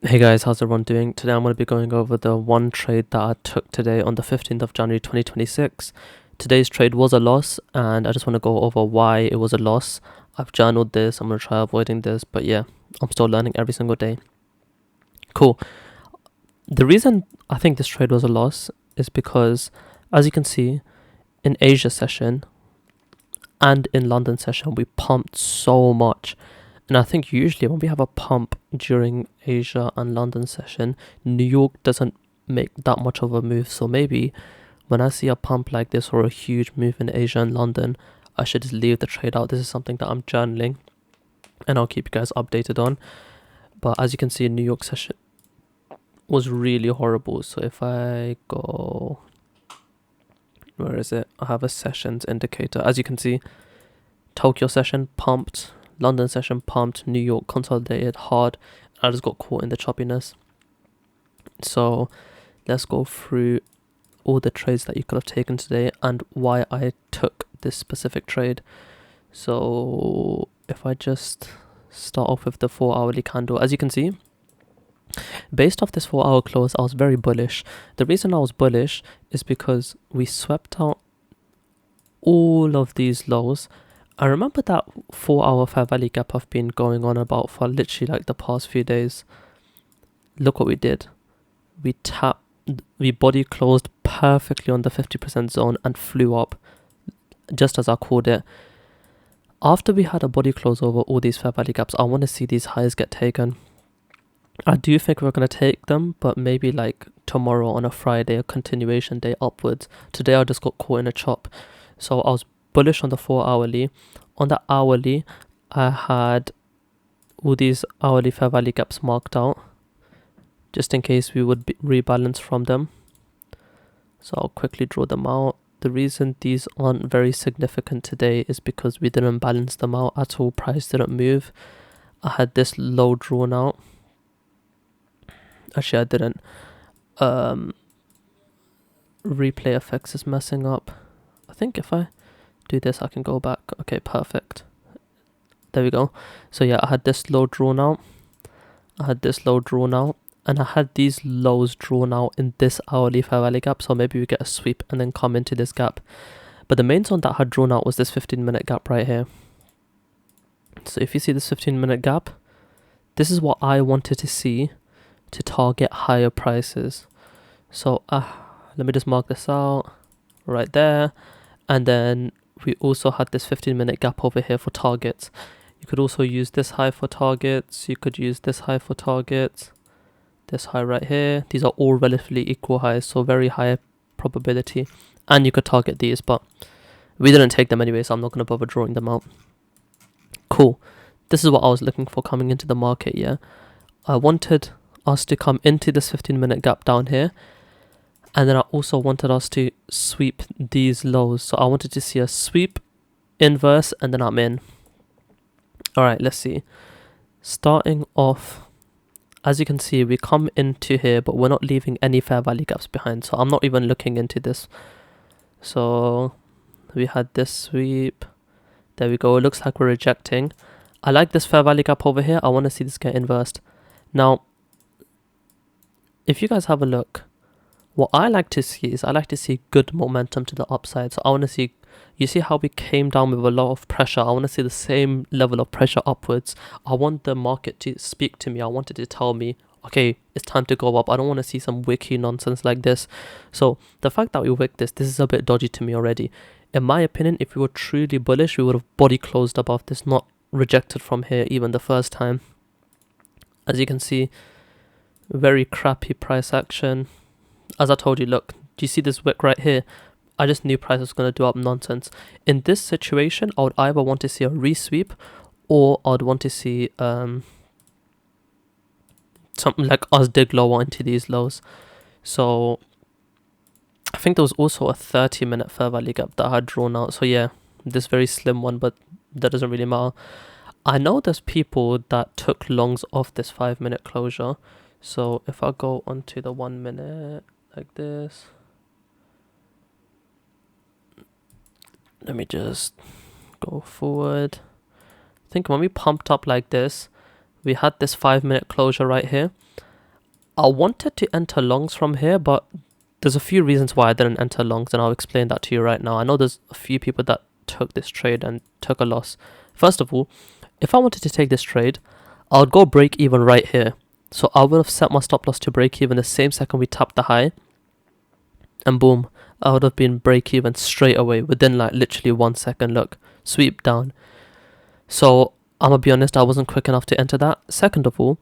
Hey guys, how's everyone doing? Today I'm going to be going over the one trade that I took today on the 15th of January 2026. Today's trade was a loss and I just want to go over why it was a loss. I've journaled this, I'm going to try avoiding this, but yeah, I'm still learning every single day. Cool. The reason I think this trade was a loss is because, as you can see, in Asia session and in London session, we pumped so much. And I think usually when we have a pump during Asia and London session, New York doesn't make that much of a move. So maybe when I see a pump like this or a huge move in Asia and London, I should just leave the trade out. This is something that I'm journaling and I'll keep you guys updated on. But as you can see, New York session was really horrible. So if I go, where is it? I have a sessions indicator. As you can see, Tokyo session pumped, London session pumped, New York consolidated hard. I just got caught in the choppiness. So let's go through all the trades that you could have taken today and why I took this specific trade. So if I just start off with the 4-hourly candle, as you can see, based off this 4-hour close, I was very bullish. The reason I was bullish is because we swept out all of these lows. I remember that 4-hour fair value gap I've been going on about for literally like the past few days. Look what we did. We body closed perfectly on the 50% zone and flew up just as I called it. After we had a body close over all these fair value gaps, I want to see these highs get taken. I do think we're going to take them, but maybe like tomorrow on a Friday, a continuation day upwards. Today I just got caught in a chop. So I was bullish on the 4-hourly. On the hourly, I had all these hourly fair value gaps marked out just in case we would rebalance from them. So I'll quickly draw them out. The reason these aren't very significant today is because we didn't balance them out at all. Price didn't move. I had this low drawn out. Actually, I didn't. Replay effects is messing up. I think if I do this, I can go back. Okay, perfect. There we go. So yeah, I had this low drawn out. I had this low drawn out. And I had these lows drawn out in this hourly fair value gap. So maybe we get a sweep and then come into this gap. But the main zone that I had drawn out was this 15-minute gap right here. So if you see this 15-minute gap, this is what I wanted to see to target higher prices. So let me just mark this out right there. And then we also had this 15-minute gap over here for targets. You could also use this high for targets. You could use this high for targets. This high right here. These are all relatively equal highs, so very high probability. And you could target these, but we didn't take them anyway, so I'm not going to bother drawing them out. Cool. This is what I was looking for coming into the market, yeah. I wanted us to come into this 15-minute gap down here. And then I also wanted us to sweep these lows. So I wanted to see a sweep, inverse, and then I'm in. Alright, let's see. Starting off, as you can see, we come into here, but we're not leaving any fair value gaps behind. So I'm not even looking into this. So we had this sweep. There we go. It looks like we're rejecting. I like this fair value gap over here. I want to see this get inversed. Now, if you guys have a look, what I like to see is I like to see good momentum to the upside. So I want to see, you see how we came down with a lot of pressure. I want to see the same level of pressure upwards. I want the market to speak to me. I want it to tell me, okay, it's time to go up. I don't want to see some wiki nonsense like this. So the fact that we wicked this is a bit dodgy to me already. In my opinion, if we were truly bullish, we would have body closed above this, not rejected from here even the first time. As you can see, very crappy price action. As I told you, look, do you see this wick right here? I just knew price was going to do up nonsense. In this situation, I would either want to see a resweep or I'd want to see something like us dig lower into these lows. So I think there was also a 30-minute fair value gap that I had drawn out. So yeah, this very slim one, but that doesn't really matter. I know there's people that took longs off this 5-minute closure. So if I go onto the 1 minute like this, let me just go forward. I think when we pumped up like this, we had this 5-minute closure right here. I wanted to enter longs from here, but there's a few reasons why I didn't enter longs, and I'll explain that to you right now. I know there's a few people that took this trade and took a loss. First of all, if I wanted to take this trade, I would go break even right here. So I would have set my stop loss to break even the same second we tapped the high, and boom, I would have been break even straight away within like literally 1 second. Look, sweep down. So I'm gonna be honest, I wasn't quick enough to enter that. Second of all,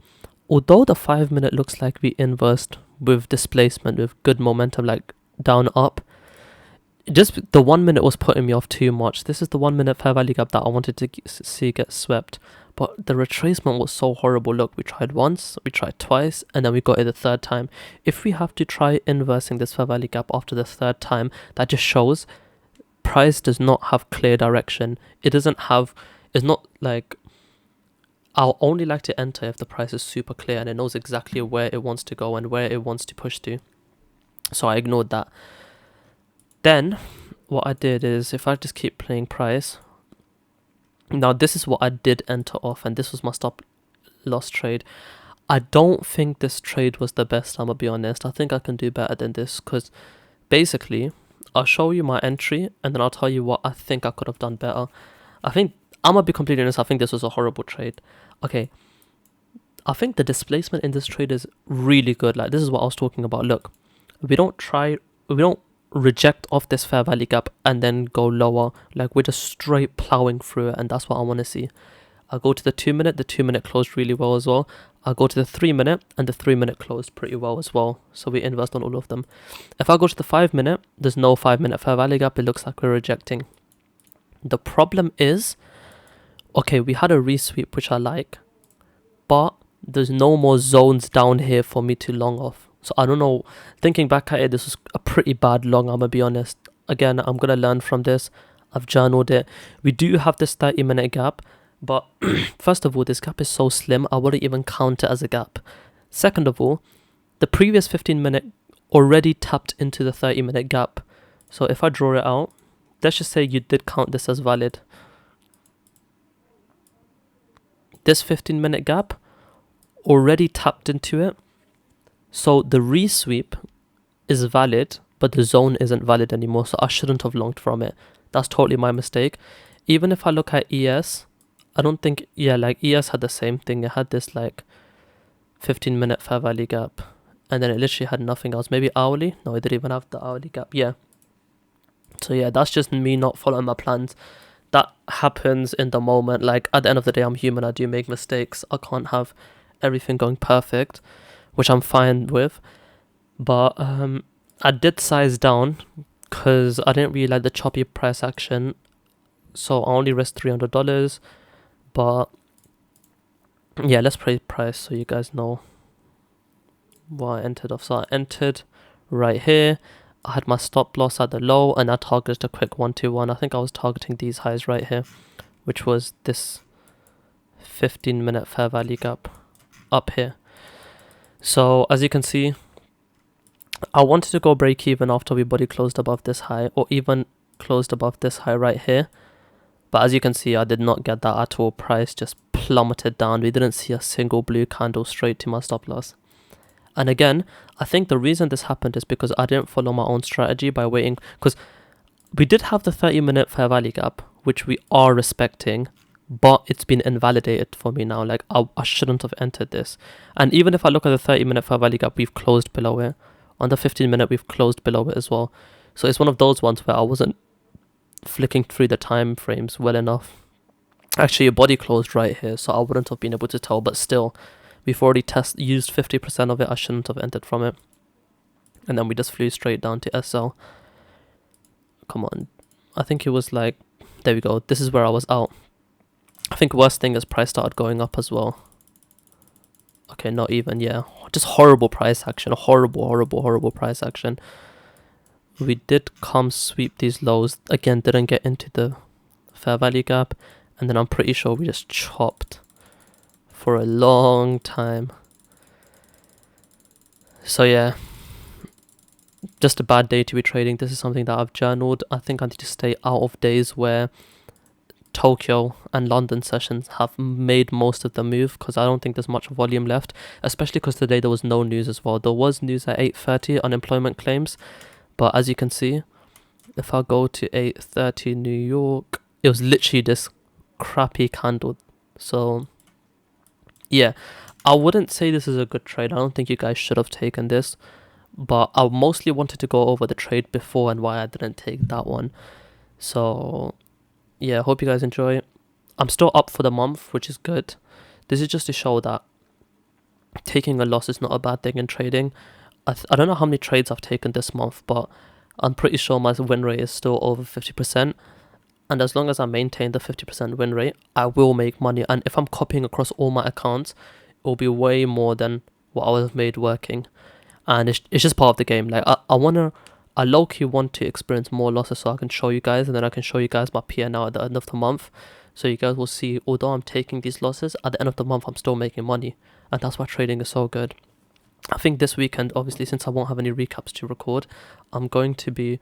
although the 5 minute looks like we inversed with displacement, with good momentum, like down up, just the 1 minute was putting me off too much. This is the 1 minute fair value gap that I wanted to see get swept, but the retracement was so horrible. Look, we tried once, we tried twice, and then we got it the third time. If we have to try inversing this fair value gap after the third time, that just shows price does not have clear direction. It doesn't have, it's not like, I'll only like to enter if the price is super clear and it knows exactly where it wants to go and where it wants to push to. So I ignored that. Then what I did is, if I just keep playing price, now this is what I did enter off, and this was my stop loss trade. I don't think this trade was the best, I'm gonna be honest. I think I can do better than this, because basically I'll show you my entry and then I'll tell you what I think I could have done better. I'm gonna be completely honest, I think this was a horrible trade. Okay, I think the displacement in this trade is really good. Like, this is what I was talking about. Look, we don't reject off this fair value gap and then go lower. Like, we're just straight plowing through it, and that's what I want to see. I'll go to the 2 minute. The 2 minute closed really well as well. I'll go to the 3 minute, and the 3 minute closed pretty well as well. So we invest on all of them. If I go to the 5 minute, there's no 5 minute fair value gap. It looks like we're rejecting. The problem is, okay, we had a resweep, which I like, but there's no more zones down here for me to long off. So I don't know, thinking back at it, this was a pretty bad long, I'm gonna be honest. Again, I'm gonna learn from this. I've journaled it. We do have this 30-minute gap, but first of all, this gap is so slim, I wouldn't even count it as a gap. Second of all, the previous 15-minute already tapped into the 30-minute gap. So if I draw it out, let's just say you did count this as valid. This 15-minute gap already tapped into it. So the resweep is valid, but the zone isn't valid anymore. So I shouldn't have longed from it. That's totally my mistake. Even if I look at ES, I don't think, yeah, like ES had the same thing. It had this like 15-minute fair value gap, and then it literally had nothing else. Maybe hourly? No, it didn't even have the hourly gap. Yeah. So yeah, that's just me not following my plans. That happens in the moment. Like, at the end of the day, I'm human. I do make mistakes. I can't have everything going perfect, which I'm fine with. But I did size down because I didn't really like the choppy price action. So I only risked $300. But yeah, let's play price so you guys know what I entered off. So I entered right here. I had my stop loss at the low, and I targeted a quick 121. I think I was targeting these highs right here, which was this 15-minute fair value gap up here. So as you can see, I wanted to go break even after we body closed above this high, or even closed above this high right here. But as you can see, I did not get that at all. Price just plummeted down. We didn't see a single blue candle straight to my stop loss. And again, I think the reason this happened is because I didn't follow my own strategy by waiting, because we did have the 30-minute fair value gap, which we are respecting, but it's been invalidated for me now. Like, I shouldn't have entered this. And even if I look at the 30-minute fair value gap, we've closed below it. On the 15-minute, we've closed below it as well. So it's one of those ones where I wasn't flicking through the time frames well enough. Actually, a body closed right here, so I wouldn't have been able to tell, but still, we've already used 50% of it. I shouldn't have entered from it. And then we just flew straight down to SL. Come on. I think it was like, there we go. This is where I was out. I think worst thing is price started going up as well. Okay, not even, yeah. Just horrible price action. Horrible price action. We did come sweep these lows. Again, didn't get into the fair value gap. And then I'm pretty sure we just chopped for a long time. So yeah, just a bad day to be trading. This is something that I've journaled. I think I need to stay out of days where Tokyo and London sessions have made most of the move, because I don't think there's much volume left, especially because today there was no news as well. There was news at 8:30 unemployment claims, but as you can see, if I go to 8:30 New York, it was literally this crappy candle. So yeah, I wouldn't say this is a good trade. I don't think you guys should have taken this, but I mostly wanted to go over the trade before and why I didn't take that one. So yeah, hope you guys enjoy. I'm still up for the month, which is good. This is just to show that taking a loss is not a bad thing in trading. I don't know how many trades I've taken this month, but I'm pretty sure my win rate is still over 50%. And as long as I maintain the 50% win rate, I will make money. And if I'm copying across all my accounts, it will be way more than what I would have made working. And it's just part of the game. Like I low-key want to experience more losses so I can show you guys, and then I can show you guys my P&L at the end of the month. So you guys will see, although I'm taking these losses, at the end of the month I'm still making money. And that's why trading is so good. I think this weekend, obviously, since I won't have any recaps to record, I'm going to be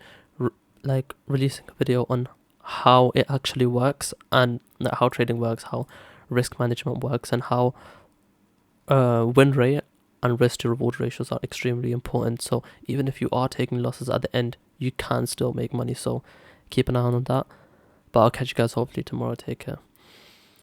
releasing a video on how it actually works, and how trading works, how risk management works, and how win rate and risk to reward ratios are extremely important. So even if you are taking losses at the end, you can still make money. So keep an eye on that. But I'll catch you guys hopefully tomorrow. Take care.